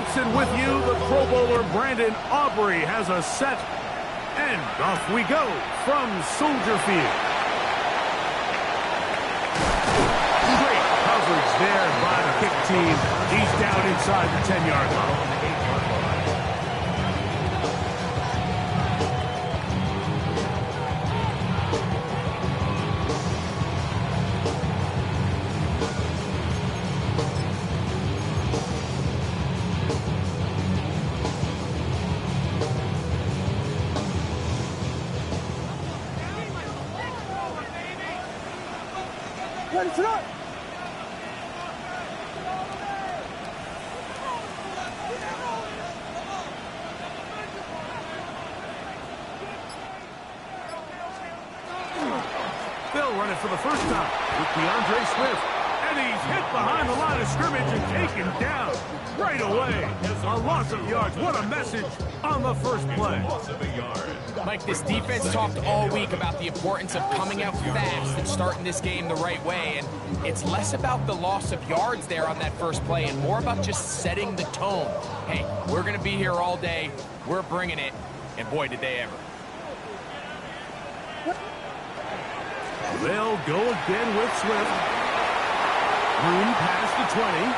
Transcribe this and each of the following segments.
Wilson with you. The Pro Bowler Brandon Aubrey has a set. And off we go from Soldier Field. Great coverage there by the kick team. He's down inside the 10-yard line. Ready to run. They'll run it for the first time with DeAndre Swift. And he's hit behind the line of scrimmage and taken down right away. A loss of yards. What a message on the first play. Mike, this defense talked all week about the importance of coming out fast and starting this game the right way. And it's less about the loss of yards there on that first play and more about just setting the tone. Hey, we're going to be here all day. We're bringing it. And boy, did they ever. They'll go again with Swift. Room past the 20.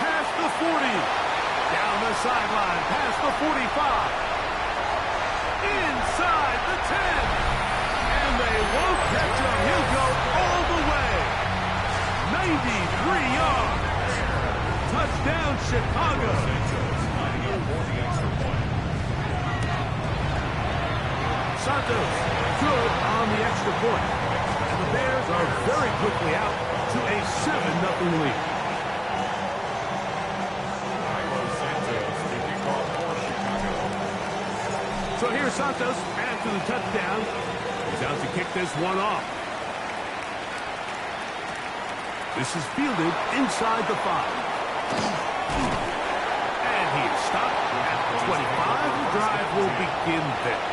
Past the 40. Down the sideline. Past the 45. Inside the 10. And they won't catch him. He'll go all the way. 93 yards. Touchdown, Chicago. Santos good on the extra point. And the Bears are very quickly out to a 7-0 lead. So here's Santos after the touchdown. He's out to kick this one off. This is fielded inside the 5. And he is stopped at the 25. The drive will begin there.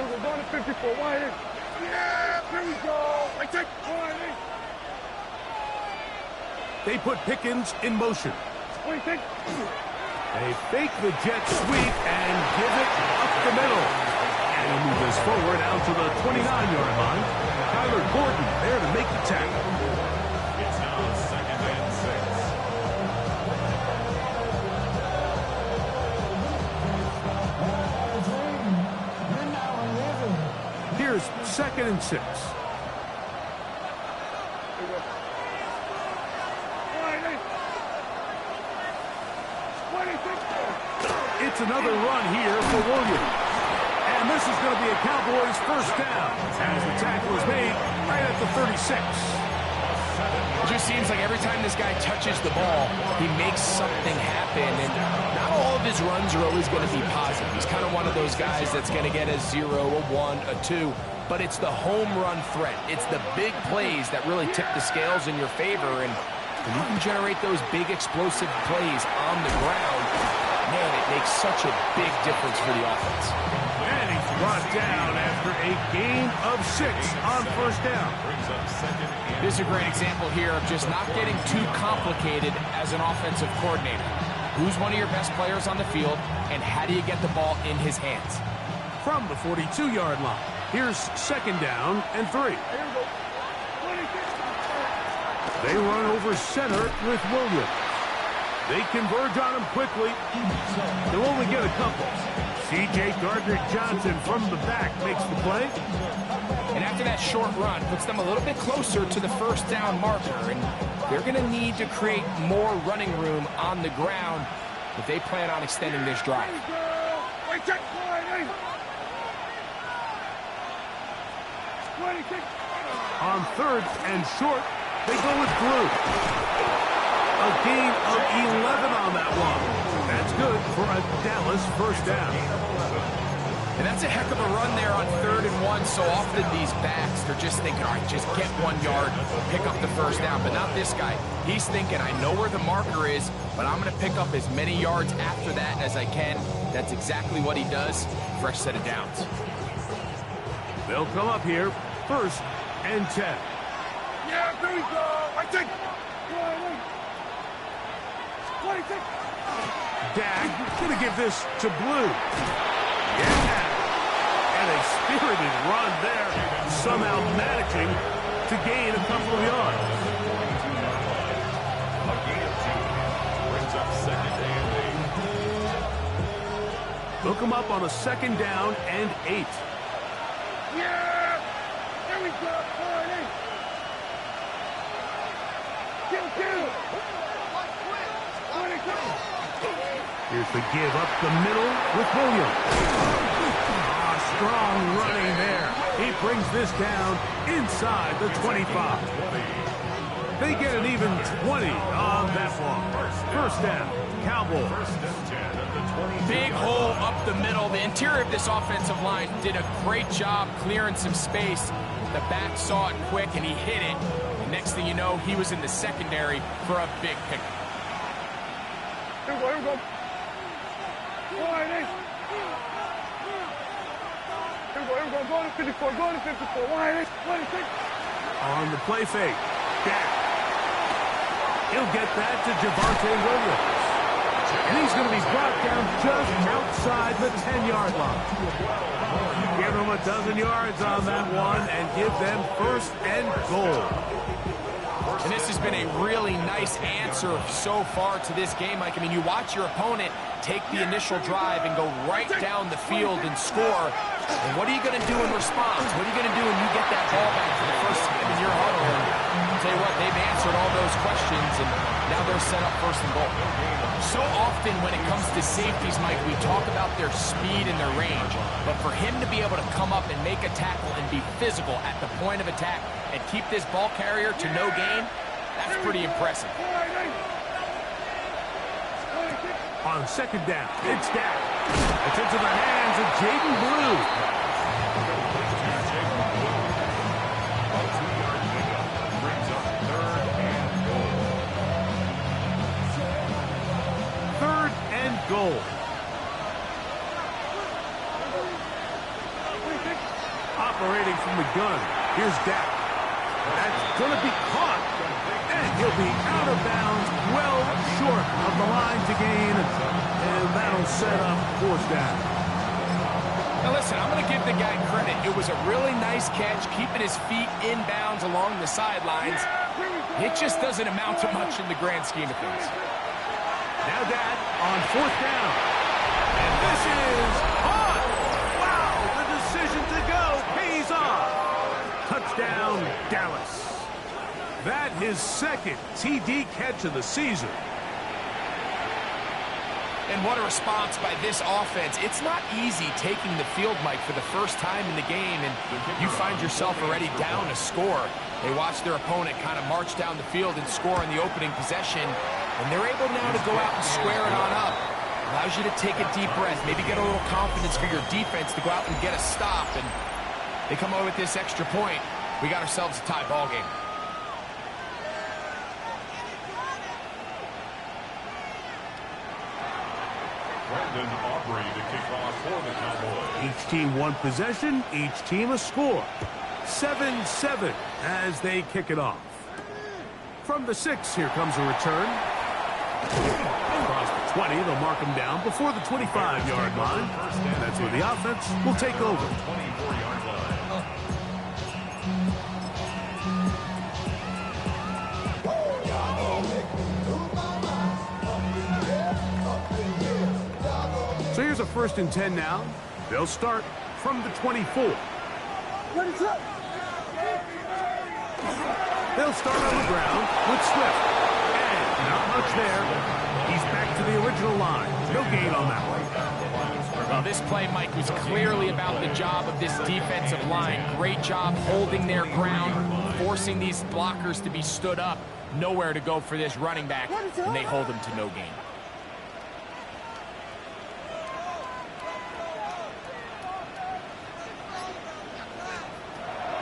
We're going to 54 wide. Yeah, here we go. I take wide. They put Pickens in motion. What do you think? They fake the jet sweep and give it up the middle. And he'll move this forward out to the 29-yard line. Tyler Gordon there to make the tackle. It's now 2nd and 6. Here's 2nd and 6. It's another run here for Williams. And this is going to be a Cowboys first down as the tackle is made right at the 36. It just seems like every time this guy touches the ball, he makes something happen. And not all of his runs are always going to be positive. He's kind of one of those guys that's going to get a 0, a 1, a 2. But it's the home run threat. It's the big plays that really tip the scales in your favor. And when you can generate those big explosive plays on the ground, man, it makes such a big difference for the offense. And he's brought down after a gain of 6 on first down. This is a great example here of just not getting too complicated as an offensive coordinator. Who's one of your best players on the field, and how do you get the ball in his hands? From the 42-yard line, here's 2nd down and 3. They run over center with Williams. They converge on him quickly. They'll only get a couple. C.J. Gardner-Johnson from the back makes the play. And after that short run, puts them a little bit closer to the first down marker. And they're going to need to create more running room on the ground if they plan on extending this drive. On 3rd and short, they go with Blue. A gain of 11 on that one. That's good for a Dallas first down. And that's a heck of a run there on 3rd and 1. so often these backs, they're just thinking, all right, just get 1 yard, pick up the first down. But not this guy. He's thinking, I know where the marker is, but I'm going to pick up as many yards after that as I can. That's exactly what he does. Fresh set of downs. They'll come up here, 1st and 10. Yeah, there we go. I take. Dak gonna give this to Blue. Yeah. And a spirited run there, somehow managing to gain a couple of yards. A gain of 2 brings up 2nd and 8. Look him up on a 2nd down and 8. Yeah! There we go! Kill! Here's the give up the middle with Williams. Strong running there. He brings this down inside the 25. They get an even 20 on that one. 1st down, Cowboys. Big hole up the middle. The interior of this offensive line did a great job clearing some space. The back saw it quick, and he hit it. And next thing you know, he was in the secondary for a big pick. Here we go. Go to 54. On the play fake. Dak. He'll get that to Javonte Williams. And he's going to be brought down just outside the 10-yard line. Give them a dozen yards on that one and give them 1st and goal. And this has been a really nice answer so far to this game, Mike. I mean, you watch your opponent take the initial drive and go right down the field and score. And what are you going to do in response? What are you going to do when you get that ball back for the first time in your huddle? And I'll tell you what, they've answered all those questions, and now they're set up 1st and goal. So often when it comes to safeties, Mike, we talk about their speed and their range. But for him to be able to come up and make a tackle and be physical at the point of attack and keep this ball carrier to no gain, that's pretty impressive. On 2nd down, it's Dak. It's into the hands of Jaden Blue. A 2-yard pickup brings up 3rd and goal. 3rd and goal. Operating from the gun. Here's Dak. That's going to be caught. And he'll be out of bounds, well short of the line to gain. And that'll set up 4th down. Now listen, I'm going to give the guy credit. It was a really nice catch, keeping his feet inbounds along the sidelines. It just doesn't amount to much in the grand scheme of things. Now Dak on 4th down. And this is on. Wow, the decision to go pays off. Touchdown, Dallas. That his 2nd TD catch of the season. And what a response by this offense. It's not easy taking the field, Mike, for the first time in the game, and you find yourself already down a score. They watch their opponent kind of march down the field and score in the opening possession, and they're able now to go out and square it on up. Allows you to take a deep breath, maybe get a little confidence for your defense to go out and get a stop, and they come away with this extra point. We got ourselves a tie ball game. Brendan Aubrey to kick off for the Cowboys. Each team one possession, each team a score. 7-7 as they kick it off. From the 6, here comes a return. Across the 20, they'll mark him down before the 25-yard line. And that's where the offense will take over. 24-yard line. So here's a 1st and 10 now. They'll start from the 24. They'll start on the ground with Swift. And not much there. He's back to the original line. No gain on that one. Well, this play, Mike, was clearly about the job of this defensive line. Great job holding their ground, forcing these blockers to be stood up. Nowhere to go for this running back, and they hold him to no gain.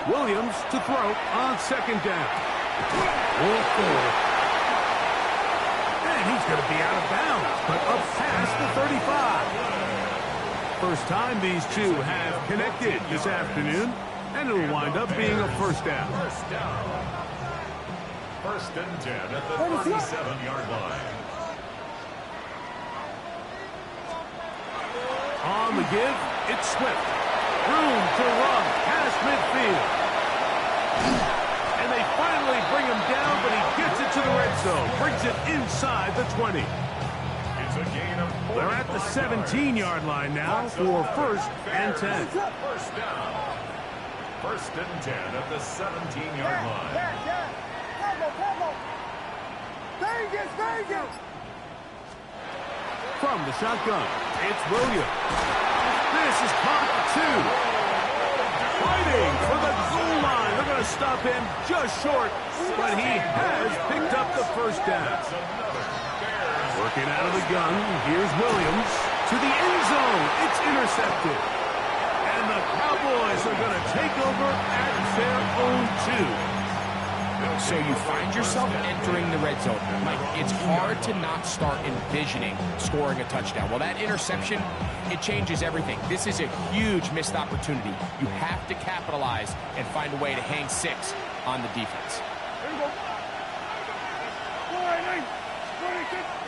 Williams to throw on second down. And he's going to be out of bounds, but up past the 35. First time these two have connected this afternoon, and it'll wind up being a first down. First down. First and 10 at the 37-yard line. On the give, it's Swift. Room to run past midfield. And they finally bring him down, but he gets it to the red zone. Brings it inside the 20. It's a gain of 45. They're at the 17-yard line now for first and 10. First down. First and 10 at the 17-yard line. Vegas! From the shotgun, it's Williams. This is caught at 2. Fighting for the goal line. They're going to stop him just short, but he has picked up the first down. Working out of the gun, here's Williams to the end zone. It's intercepted. And the Cowboys are going to take over at their own 2. So you find yourself entering the red zone. Mike, it's hard to not start envisioning scoring a touchdown. Well, that interception, it changes everything. This is a huge missed opportunity. You have to capitalize and find a way to hang 6 on the defense.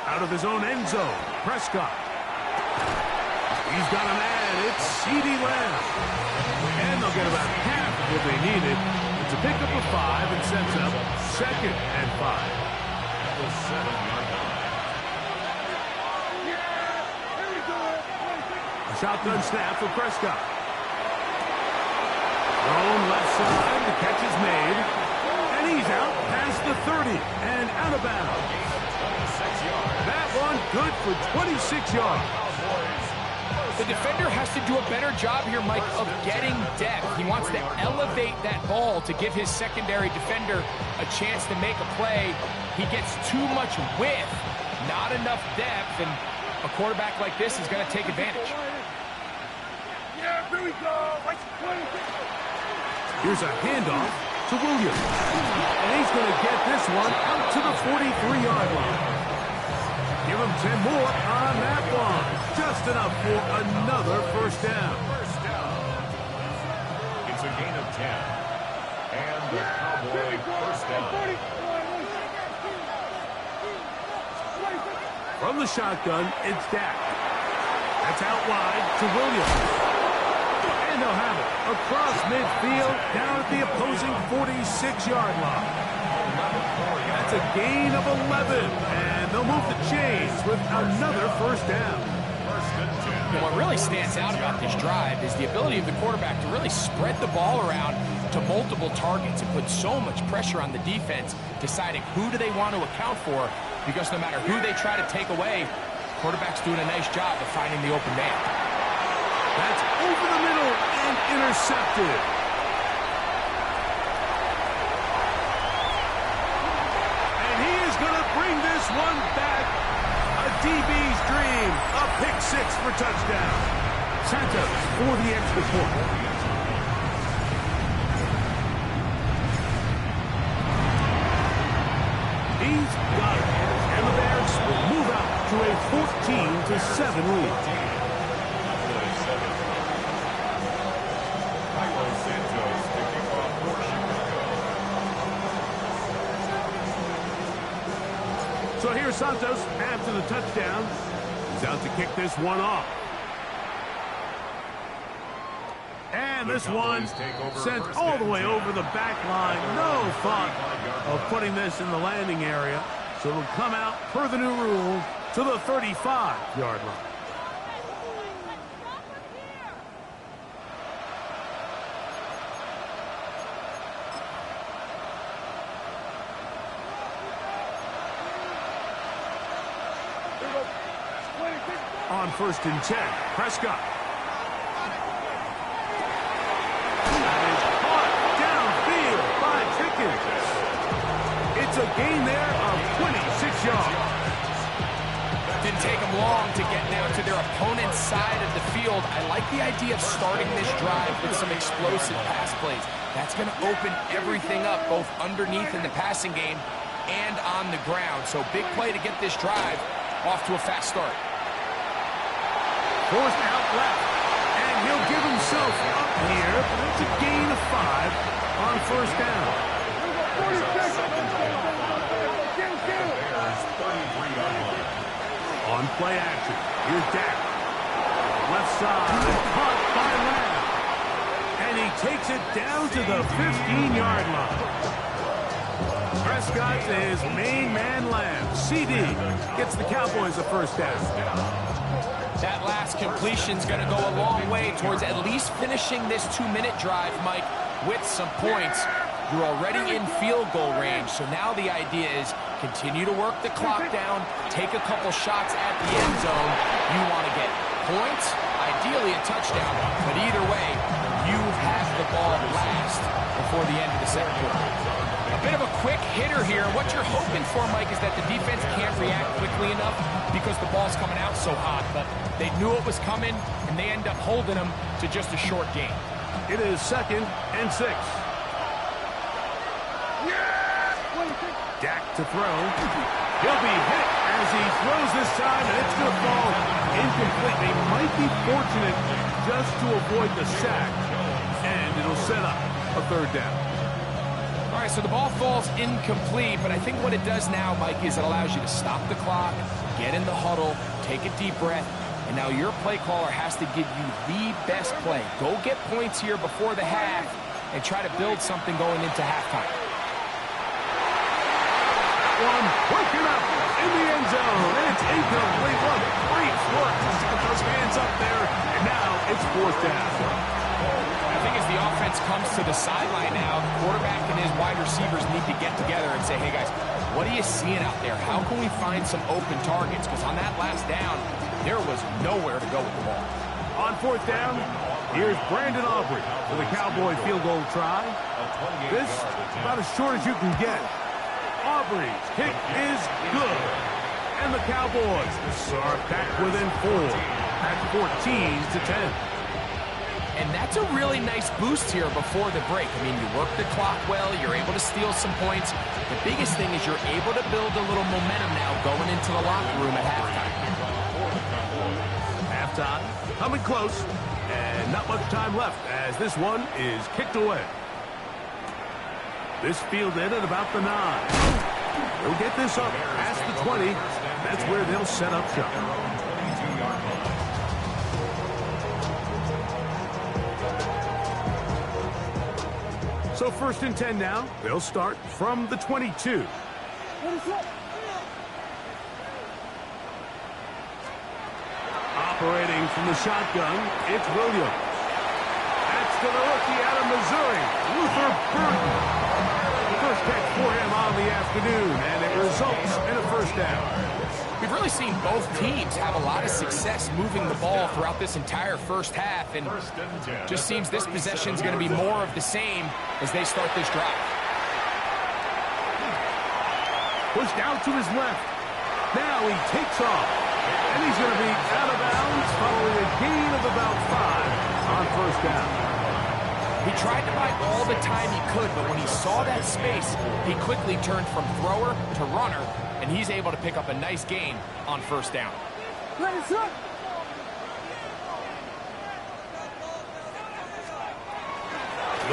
Out of his own end zone, Prescott. He's got a man. It's CeeDee Lamb. And they'll get about half of what they needed. It's a pickup of 5 and sets up second and 5. The 7-yard line. A shotgun snap for Prescott. Thrown left side. The catch is made. And he's out past the 30 and out of bounds. That one good for 26 yards. The defender has to do a better job here, Mike, of getting depth. He wants to elevate that ball to give his secondary defender a chance to make a play. He gets too much width, not enough depth, and a quarterback like this is going to take advantage. Yeah, here we go. Here's a handoff to Williams. And he's going to get this one out to the 43-yard line. Give him 10 more on that one. Just enough for another first down. First down. It's a gain of 10. And the Cowboy first down. From the shotgun, it's Dak. That's out wide to Williams. And they'll have it across midfield down at the opposing 46-yard line. That's a gain of 11. And they'll move the chains with another first down. And what really stands out about this drive is the ability of the quarterback to really spread the ball around to multiple targets and put so much pressure on the defense, deciding who do they want to account for, because no matter who they try to take away, quarterback's doing a nice job of finding the open man. That's over the middle and intercepted. And he is going to bring this one back. A DB's dream. A pick 6 for touchdown. Santos for the extra point. He's got it. And the Bears will move out to a 14-7 lead. So here's Santos after the touchdown. He's out to kick this one off. And this one sent all the way over the back line. No thought of putting this in the landing area. So it'll come out per the new rule to the 35-yard line. On first and 10, Prescott. That is caught downfield by Pickens. It's a gain there of 26 yards. Didn't take him long to get down to to their opponent's side of the field. I like the idea of starting this drive with some explosive pass plays. That's going to open everything up, both underneath in the passing game and on the ground. So big play to get this drive off to a fast start. Forced out left, and he'll give himself up here. It's a gain of 5 on first down. On play action, here's Dak. Left side, caught by Lamb. And he takes it down to the 15-yard line. Prescott to his main man, Lamb. CD gets the Cowboys a first down. That last completion's going to go a long way towards at least finishing this 2-minute drive, Mike, with some points. You're already in field goal range, so now the idea is continue to work the clock down, take a couple shots at the end zone. You want to get points, ideally a touchdown, but either way, you have the ball last before the end of the second quarter. A bit of a quick hitter here. What you're hoping for, Mike, is that the defense can't react quickly enough because the ball's coming out so hot, but they knew it was coming, and they end up holding them to just a short gain. It is 2nd and 6. Dak to throw. He'll be hit as he throws this time, and it's going to fall incomplete. They might be fortunate just to avoid the sack, and it'll set up a third down. All right, so the ball falls incomplete, but I think what it does now, Mike, is it allows you to stop the clock, get in the huddle, take a deep breath, and now your play caller has to give you the best play. Go get points here before the half and try to build something going into halftime. One broken up in the end zone, and it's incomplete. What great work to get those hands up there, and now it's fourth down. I think as the offense comes to the sideline now, the quarterback and his wide receivers need to get together and say, hey guys, what are you seeing out there? How can we find some open targets? Because on that last down, there was nowhere to go with the ball. On fourth down, here's Brandon Aubrey for the Cowboy field goal try. This about as short as you can get. Aubrey's kick is good. And the Cowboys are back within 4 at 14-10. And that's a really nice boost here before the break. I mean, you work the clock well, you're able to steal some points. The biggest thing is you're able to build a little momentum now going into the locker room at halftime. Halftime coming close, and not much time left as this one is kicked away. This fielded at about the 9. They'll get this up past the 20. That's where they'll set up shop. So 1st and 10 now. They'll start from the 22. Operating from the shotgun, it's Williams. That's to the rookie out of Missouri, Luther Burden. First catch for him on the afternoon, and it results in a first down. We've really seen both teams have a lot of success moving the ball throughout this entire first half, and just seems this possession is going to be more of the same as they start this drive. Pushed out to his left. Now he takes off, and he's going to be out of bounds following a gain of about 5 on first down. He tried to buy all the time he could, but when he saw that space, he quickly turned from thrower to runner, and he's able to pick up a nice gain on first down. Will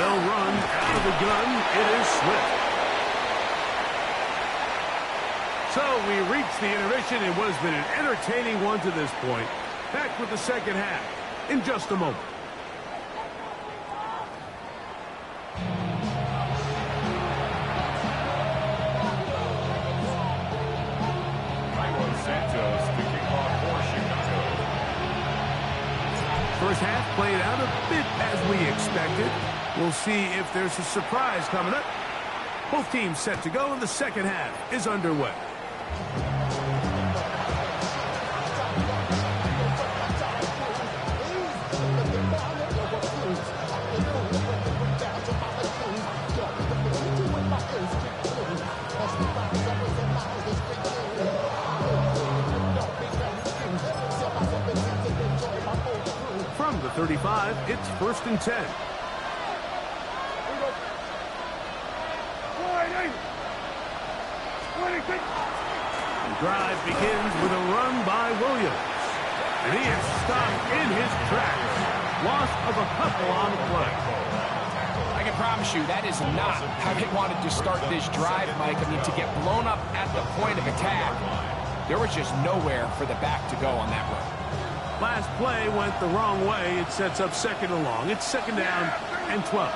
run out of the gun. It is Swift. So we reach the intermission in what has been an entertaining one to this point. Back with the second half in just a moment. First half played out a bit as we expected. We'll see if there's a surprise coming up. Both teams set to go, and the second half is underway. It's 1st and 10. The drive begins with a run by Williams. And he is stopped in his tracks. Loss of a couple on the play. I can promise you that is not how they wanted to start this drive, Mike. I mean, to get blown up at the point of attack, there was just nowhere for the back to go on that run. Last play went the wrong way. It sets up 2nd and long. It's 2nd down and 12.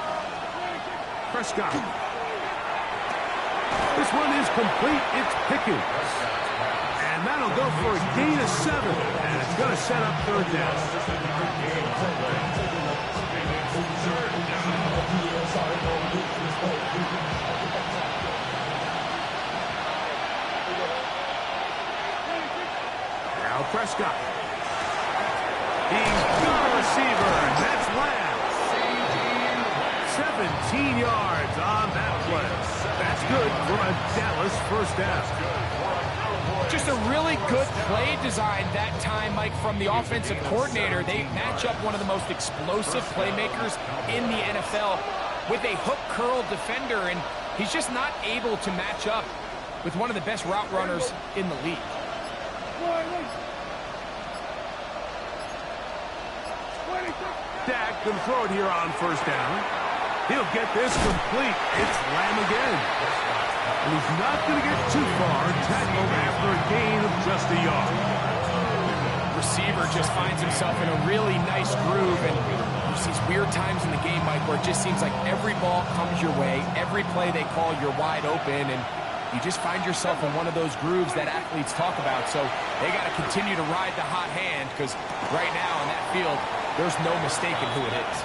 Prescott. This one is complete. It's Pickens. And that'll go for a gain of 7. And it's going to set up 3rd down. Now Prescott. He's got a receiver. That's Lamb. 17 yards on that play. That's good for a Dallas 1st down. Just a really good play design that time, Mike, from the offensive coordinator. They match up one of the most explosive playmakers in the NFL with a hook curl defender, and he's just not able to match up with one of the best route runners in the league. Dak can throw it here on 1st down. He'll get this complete. It's Lamb again. And he's not going to get too far, tackled after a gain of just a yard. Receiver just finds himself in a really nice groove, and there's these weird times in the game, Mike, where it just seems like every ball comes your way, every play they call, you're wide open, and you just find yourself in one of those grooves that athletes talk about. So they got to continue to ride the hot hand, because right now on that field, there's no mistaking who it is.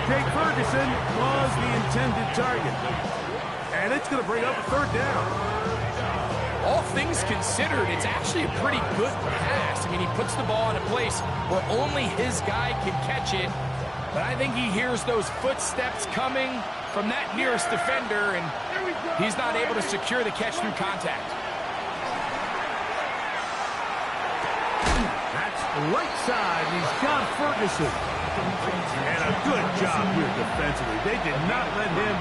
Jake Ferguson was the intended target. And it's going to bring up a 3rd down. All things considered, it's actually a pretty good pass. I mean, he puts the ball in a place where only his guy can catch it. But I think he hears those footsteps coming from that nearest defender, and he's not able to secure the catch through contact. That's right side. He's got Ferguson. And a good job here defensively. They did not let him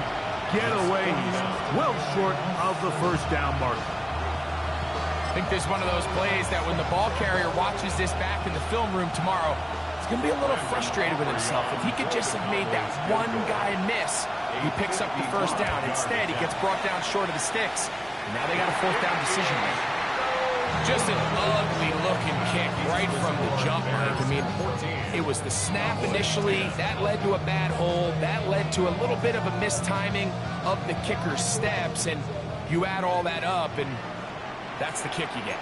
get away. He's well short of the 1st down mark. I think this is one of those plays that when the ball carrier watches this back in the film room tomorrow, he's going to be a little frustrated with himself. If he could just have made that one guy miss, he picks up the 1st down. Instead, he gets brought down short of the sticks. And now they got a 4th down decision maker. Just an ugly-looking kick right from the jump, Mike. I mean, it was the snap initially. That led to a bad hold. That led to a little bit of a mistiming of the kicker's steps. And you add all that up, and that's the kick you get.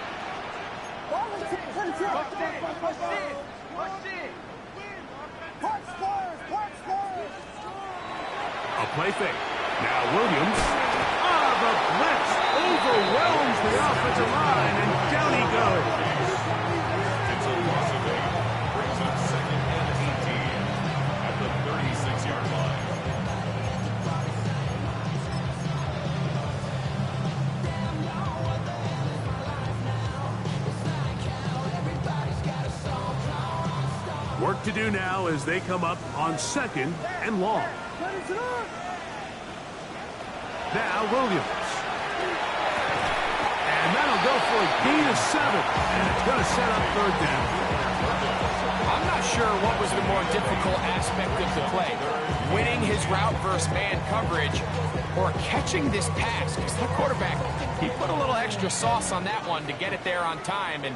A play fake. Now Williams. The blitz overwhelms the offensive line, and down he goes. It's a loss of 8. Brings up 2nd and 18 at the 36-yard line. Work to do now as they come up on 2nd and long. Now Williams. And that'll go for a gain of 7. And it's going to set up 3rd down. I'm not sure what was the more difficult aspect of the play. Winning his route versus man coverage or catching this pass. Because the quarterback, he put a little extra sauce on that one to get it there on time. And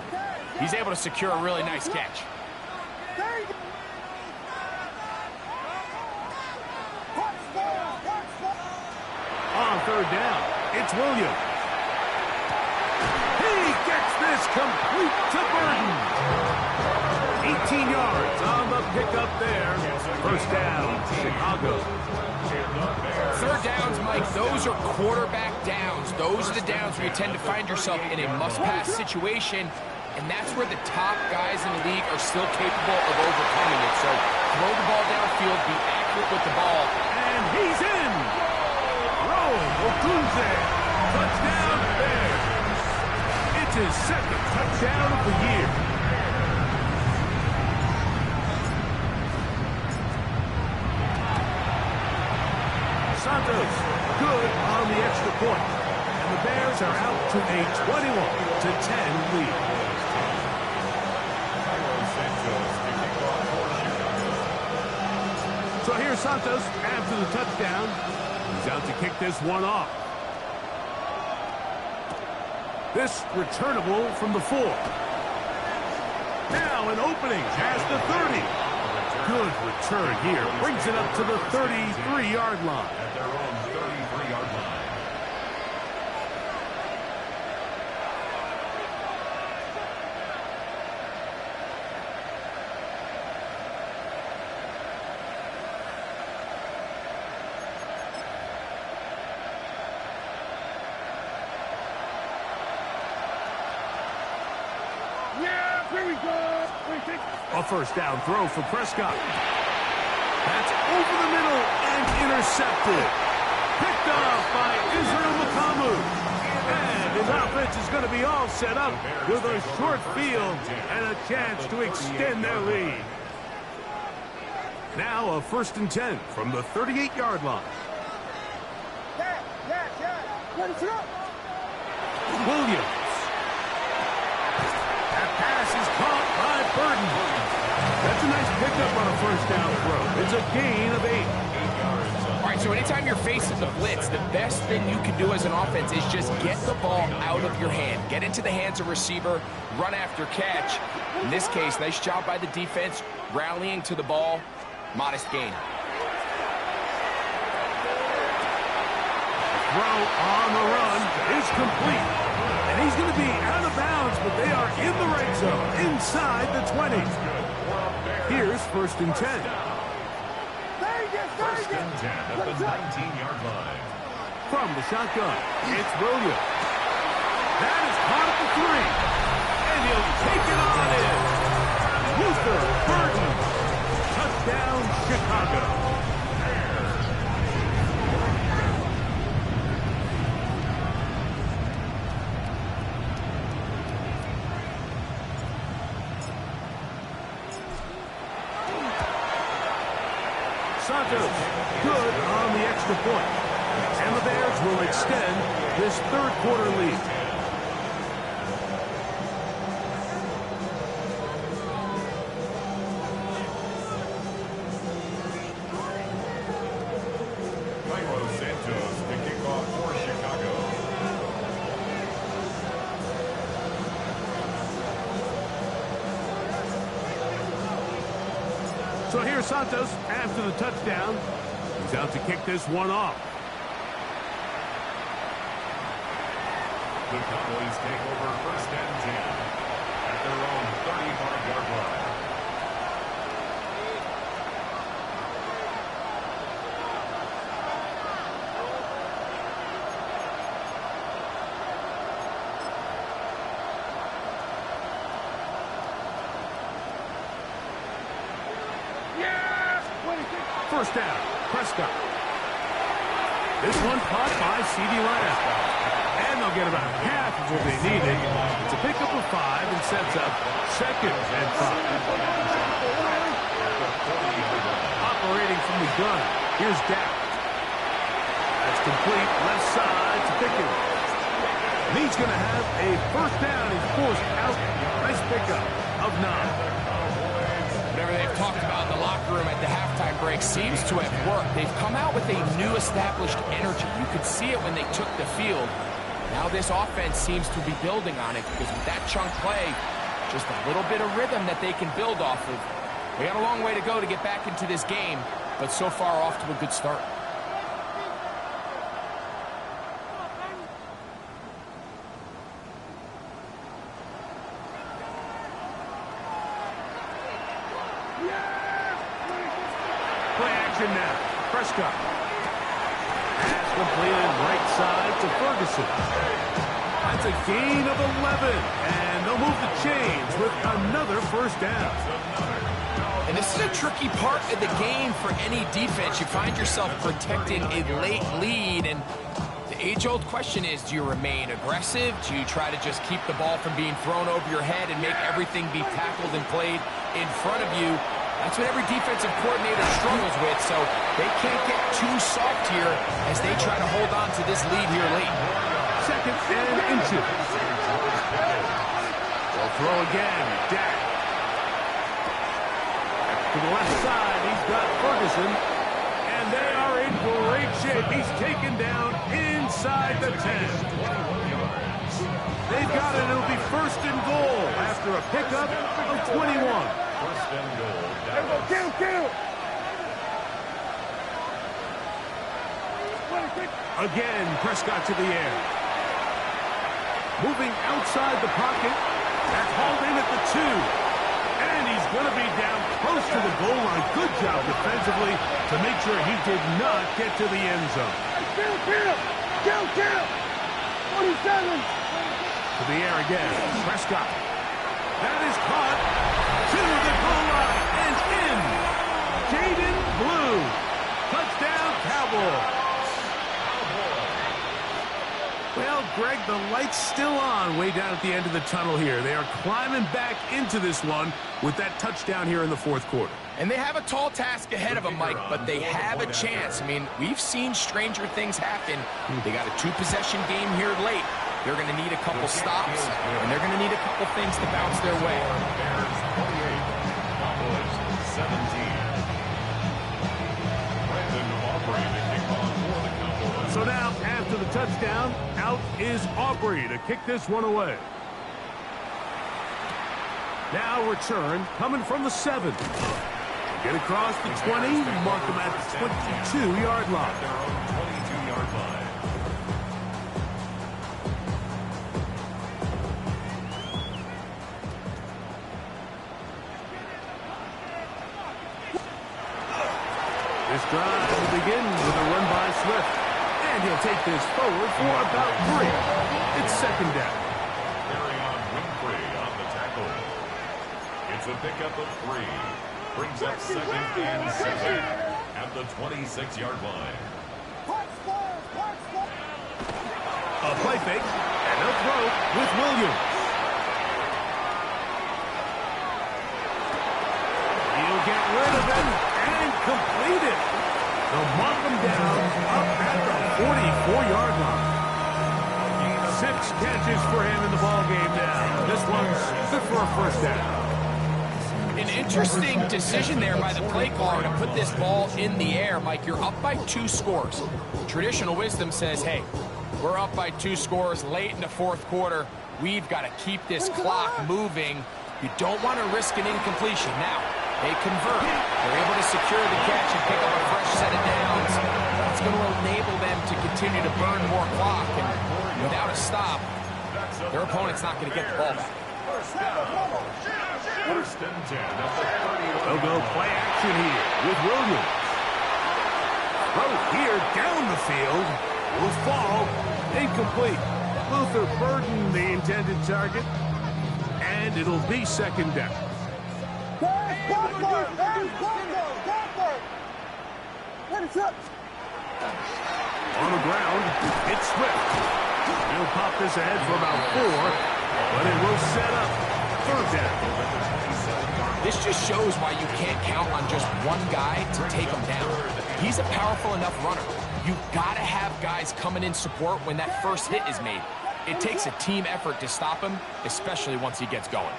he's able to secure a really nice catch. On 3rd down, it's Williams. He gets this complete to Burton. 18 yards on the pickup there. 1st down, Chicago. 3rd downs, Mike, those are quarterback downs. Those are the downs where you tend to find yourself in a must-pass situation, and that's where the top guys in the league are still capable of overcoming it. So throw the ball downfield, be accurate with the ball. And he's in. Okunze, touchdown Bears. It's his 2nd touchdown of the year. Santos, good on the extra point. And the Bears are out to a 21-10 lead. So here's Santos after the touchdown. He's out to kick this one off. This returnable from the 4. Now an opening past the 30. Good return here. Brings it up to the 33-yard line. At their own 33-yard line. Yeah, here we go. A first down throw for Prescott. That's over the middle and intercepted. Picked off by Israel Makamu. And his offense is going to be all set up with a short field and a chance to extend their lead. Now a 1st and 10 from the 38-yard line. Williams. That pass is caught by Burton. That's a nice pickup on a first down throw. It's a gain of 8. All right, so anytime you're facing the blitz, the best thing you can do as an offense is just get the ball out of your hand. Get into the hands of receiver, run after catch. In this case, nice job by the defense, rallying to the ball. Modest gain. Throw on the run is complete. And he's going to be out of bounds, but they are in the right zone, inside the 20. Here's 1st and 10. First and 10 at the 19-yard line. From the shotgun, it's Williams. That is caught at the 3. And he'll take it on in. Luther Burton. Touchdown, Chicago. Santos, good on the extra point. And the Bears will extend this 3rd quarter lead. Cairo Santos to kick off for Chicago. So here's Santos after the touchdown. He's out to kick this one off. The Cowboys take over 1st and 10 at their own 35-yard line. First down, Prescott. This one caught by CeeDee Lamb. And they'll get about half of what they needed. It's a pickup of 5 and sets up 2nd and 5. Operating from the gun, here's Dak. That's complete, left side to Pickens. And he's going to have a first down. He's forced out. Nice pickup of 9. Whatever they've talked about in the locker room at the halftime break seems to have worked. They've come out with a new established energy. You could see it when they took the field. Now this offense seems to be building on it because with that chunk play, just a little bit of rhythm that they can build off of. We got a long way to go to get back into this game, but so far off to a good start. Play action now. Prescott. Pass completed right side to Ferguson. That's a gain of 11. And they'll move the chains with another first down. And this is a tricky part of the game for any defense. You find yourself protecting a late lead, and the age-old question is, do you remain aggressive? Do you try to just keep the ball from being thrown over your head and make everything be tackled and played in front of you? That's what every defensive coordinator struggles with, so they can't get too soft here as they try to hold on to this lead here late. Second and inches. They'll throw again. Dak. To the left side, he's got Ferguson. And they are in great shape. He's taken down inside the 10. They've got it. It'll be first and goal after a pickup of 21. First and goal. Kill! Again, Prescott to the air. Moving outside the pocket. That's hauled in at the 2. And he's going to be down close to the goal line. Good job defensively to make sure he did not get to the end zone. Kill! 27! To the air again. Prescott. That is caught to the goal line and in. Jaden Blue. Touchdown, Cowboys. Well, Greg, the light's still on way down at the end of the tunnel here. They are climbing back into this one with that touchdown here in the fourth quarter. And they have a tall task ahead of them, Mike, but they have a chance. I mean, we've seen stranger things happen. They got a 2-possession game here late. They're going to need a couple stops, and they're going to need a couple things to bounce their way. Bears 28, Cowboys 17. Brandon Aubrey to kick off for the Cowboys. So now, after the touchdown, out is Aubrey to kick this one away. Now return coming from the 7. Get across the 20, mark them at the 22-yard line. Their own 22-yard line. This drive will begin with a run by Swift. And he'll take this forward for about 3. It's second down. Marion Winfrey on the tackle. It's a pickup of 3. Brings up second and 7 at the 26-yard line. A play fake, and they'll throw with Williams. He'll get rid of him and complete it. They'll mark him down up at the 44-yard line. 6 catches for him in the ballgame now. This one's good for a first down. An interesting decision there by the play caller to put this ball in the air. Mike, you're up by 2 scores. Traditional wisdom says, hey, we're up by 2 scores late in the fourth quarter. We've got to keep this clock moving. You don't want to risk an incompletion. Now, they convert. They're able to secure the catch and pick up a fresh set of downs. That's going to enable them to continue to burn more clock. And without a stop, their opponent's not going to get the ball back. First and 10 at the 31. They'll go play action here with Williams. Throw here down the field. Will fall. Incomplete. Luther Burden, the intended target. And it'll be second down. On the ground, it's Swift. He'll pop this ahead for about 4, but it will set up third down. This just shows why you can't count on just one guy to take him down. He's a powerful enough runner. You've got to have guys coming in support when that first hit is made. It takes a team effort to stop him, especially once he gets going.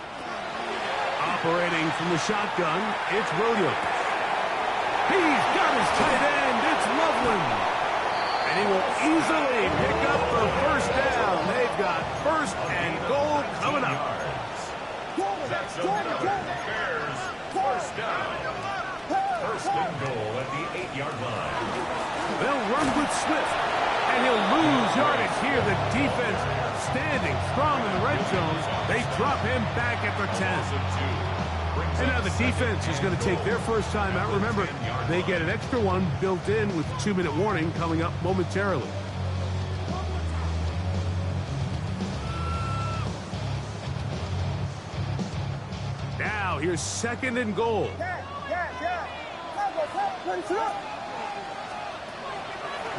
Operating from the shotgun, it's Williams. He's got his tight end. It's Loveland. And he will easily pick up the first down. They've got first and goal coming up. That's another Bears first down. First and goal at the 8-yard line. They'll run with Swift, and he'll lose yardage here. The defense standing strong in the red zones. They drop him back at the 10. And now the defense is going to take their first time out. Remember, they get an extra one built in with 2-minute warning coming up momentarily. Now, here's second and goal.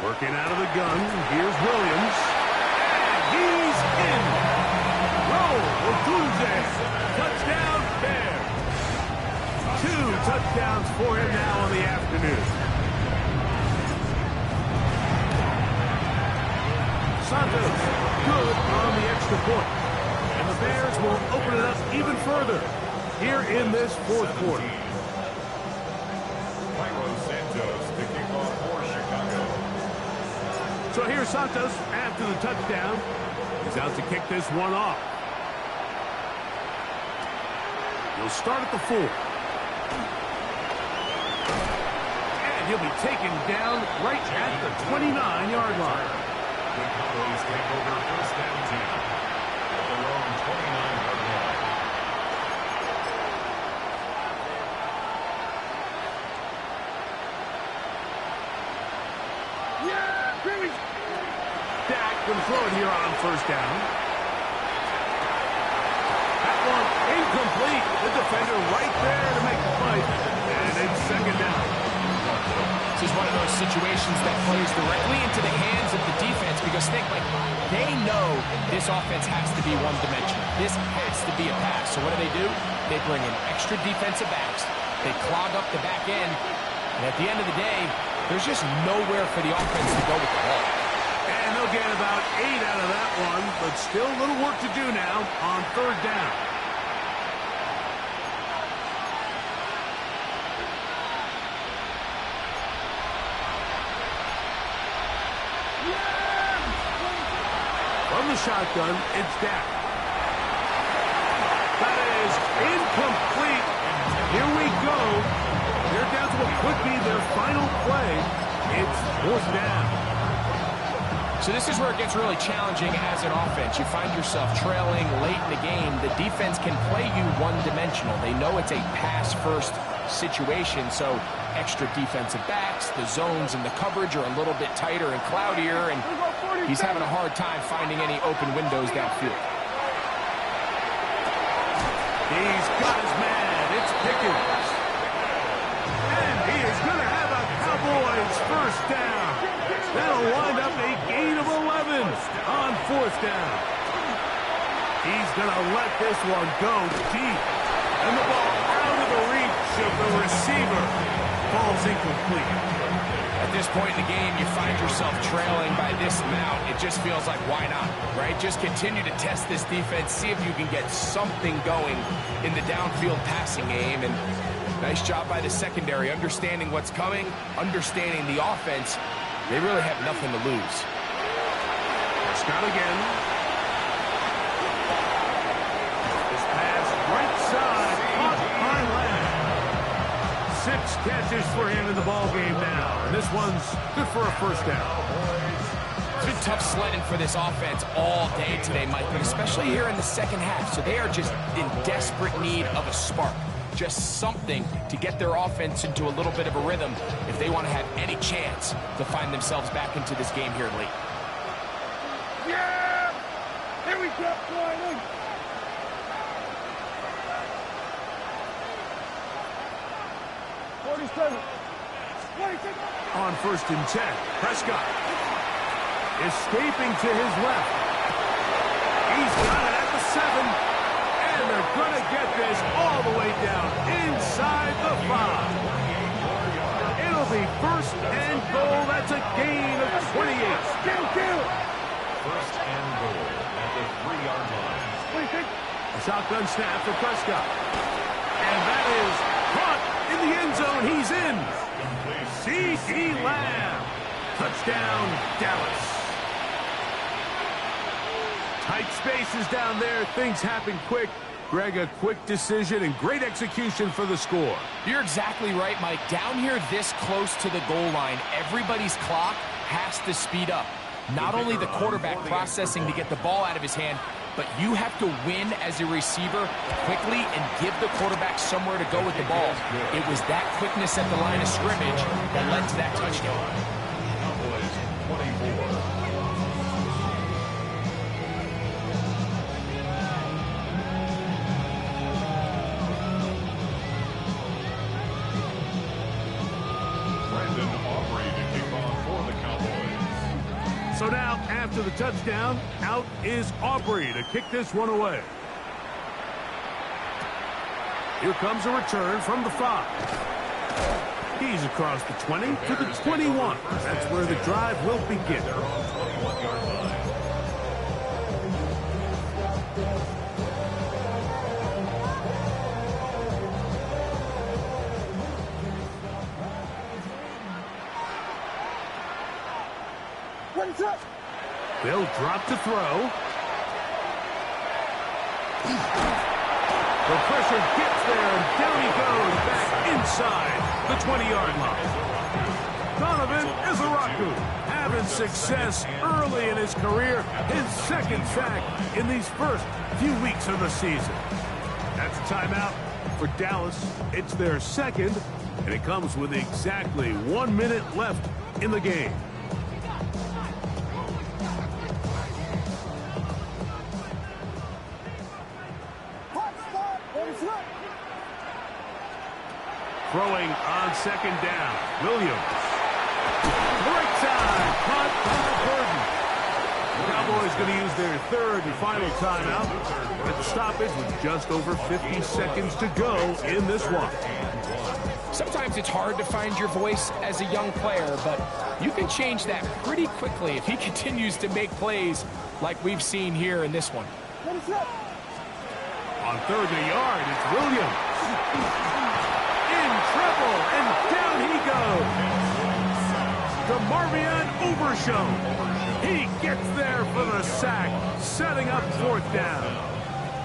Working out of the gun, here's Williams. And he's in. Roll, Otunze. Touchdown, Bears. 2 touchdowns for him now on the afternoon. Santos, good on the extra point. And the Bears will open it up even further here in this fourth quarter. Santos to kick off for Chicago. So here's Santos after the touchdown. He's out to kick this one off. He'll start at the 4. And he'll be taken down right at the 29-yard line. The Cowboys take over first down 10 at their own 29-yard line. Dak can throw it here on first down. That one incomplete. The defender right there to make the play. And it's second down. This is one of those situations that plays directly into the hands of the defense because they know this offense has to be one-dimensional. This has to be a pass. So what do? They bring in extra defensive backs. They clog up the back end. And at the end of the day, there's just nowhere for the offense to go with the ball. And they'll get about 8 out of that one, but still a little work to do now on third down. From the shotgun, it's Dak. That is incomplete. Here we go. They're down to what could be their final play. It's fourth down. So this is where it gets really challenging as an offense. You find yourself trailing late in the game. The defense can play you one-dimensional. They know it's a pass-first situation, so extra defensive backs, the zones and the coverage are a little bit tighter and cloudier, and he's having a hard time finding any open windows downfield. He's got his man. It's Pickens. And he is going to have a Cowboys first down. That'll wind up a gain of 11 on fourth down. He's going to let this one go deep. And the ball out of the reach of the receiver. Ball's incomplete. At this point in the game, you find yourself trailing by this amount. It just feels like, why not, right? Just continue to test this defense, see if you can get something going in the downfield passing game. And nice job by the secondary, understanding what's coming, understanding the offense. They really have nothing to lose. Prescott again. This pass right side, caught by Lamb. 6 catches for him in the ball game now. And this one's good for a first down. It's been tough sledding for this offense all day today, Mike, but especially here in the second half. So they are just in desperate need of a spark. Just something to get their offense into a little bit of a rhythm if they want to have any chance to find themselves back into this game here late. Yeah! Here we go, Florida! On first and 10, Prescott escaping to his left. He's got it at the 7. And they're going to get this all the way down inside the 5. It'll be first and goal. That's a gain of 28. First and goal at the 3-yard line. A shotgun snap for Prescott. And that is caught in the end zone. He's in. CeeDee Lamb. Touchdown, Dallas. Tight spaces down there. Things happen quick. Greg, a quick decision and great execution for the score. You're exactly right, Mike. Down here this close to the goal line, everybody's clock has to speed up. Not only the quarterback processing to get the ball out of his hand, but you have to win as a receiver quickly and give the quarterback somewhere to go with the ball. It was that quickness at the line of scrimmage that led to that touchdown. Cowboys 24. So now, after the touchdown, out is Aubrey to kick this one away. Here comes a return from the 5. He's across the 20 to the 21. That's where the drive will begin. They're on 21-yard line. What's up? They'll drop to throw. The pressure gets there, and down he goes back inside the 20-yard line. Donovan Izaraku having success early in his career, his second sack in these first few weeks of the season. That's a timeout for Dallas. It's their second, and it comes with exactly 1 minute left in the game. Throwing on second down, Williams. Great time, caught by Burton. The Cowboys going to use their third and final timeout at the stoppage with just over 50 seconds to go in this one. Sometimes it's hard to find your voice as a young player, but you can change that pretty quickly if he continues to make plays like we've seen here in this one. On third and a yard, it's Williams. In trouble, and down he goes. DeMarvion Overshown. He gets there for the sack, setting up fourth down.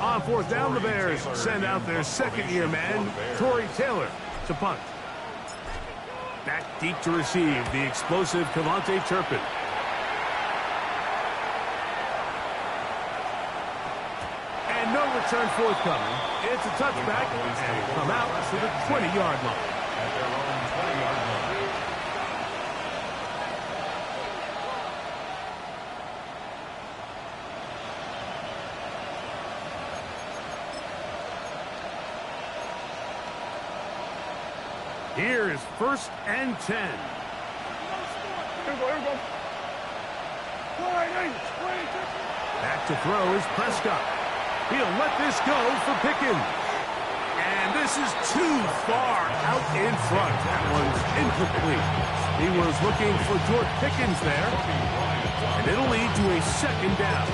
On fourth down, the Bears send out their second-year man, Corey Taylor, to punt. Back deep to receive, the explosive Kevontae Turpin. And no return forthcoming. It's a touchback, and will come out to the 20-yard line. At their own 20-yard line. Here is first and 10. Here we go, here we go. Back to throw is Prescott. He'll let this go for Pickens. And this is too far out in front. That one's incomplete. He was looking for George Pickens there. And it'll lead to a second down.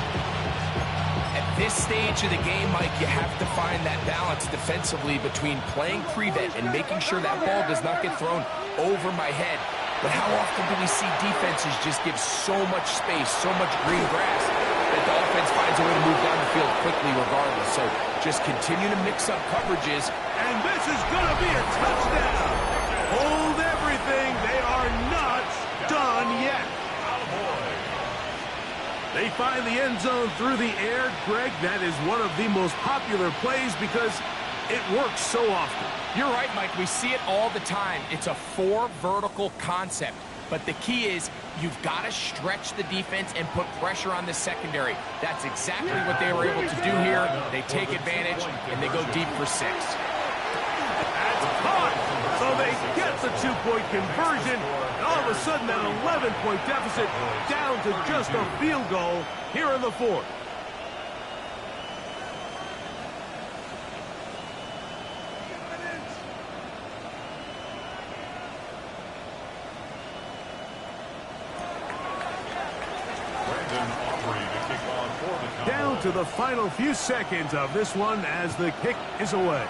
At this stage of the game, Mike, you have to find that balance defensively between playing prevent and making sure that ball does not get thrown over my head. But how often do we see defenses just give so much space, so much green grass, that the offense finds a way to move down the field quickly regardless? So just continue to mix up coverages. And this is going to be a touchdown. Hold everything. They are not done yet. They find the end zone through the air. Greg, that is one of the most popular plays because it works so often. You're right, Mike. We see it all the time. It's a 4 vertical concept. But the key is you've got to stretch the defense and put pressure on the secondary. That's exactly what they were able to do here. They take advantage, and they go deep for 6. That's caught. So they get the 2-point conversion. And all of a sudden, that 11-point deficit down to just a field goal here in the fourth. Down to the final few seconds of this one as the kick is away.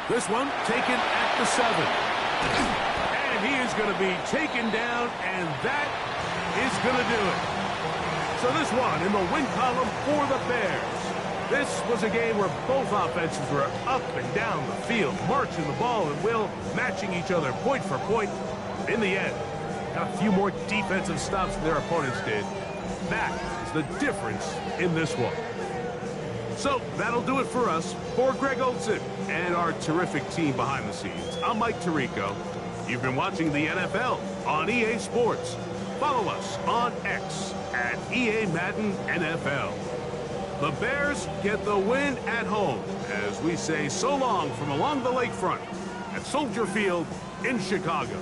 This one taken at the 7. And he is going to be taken down, and that is going to do it. So this one in the win column for the Bears. This was a game where both offenses were up and down the field, marching the ball at will, matching each other point for point. In the end, got a few more defensive stops than their opponents did. That is the difference in this one. So that'll do it for us. For Greg Olsen and our terrific team behind the scenes, I'm Mike Tirico. You've been watching the NFL on EA Sports. Follow us on X at EA Madden NFL. The Bears get the win at home as we say so long from along the lakefront at Soldier Field in Chicago.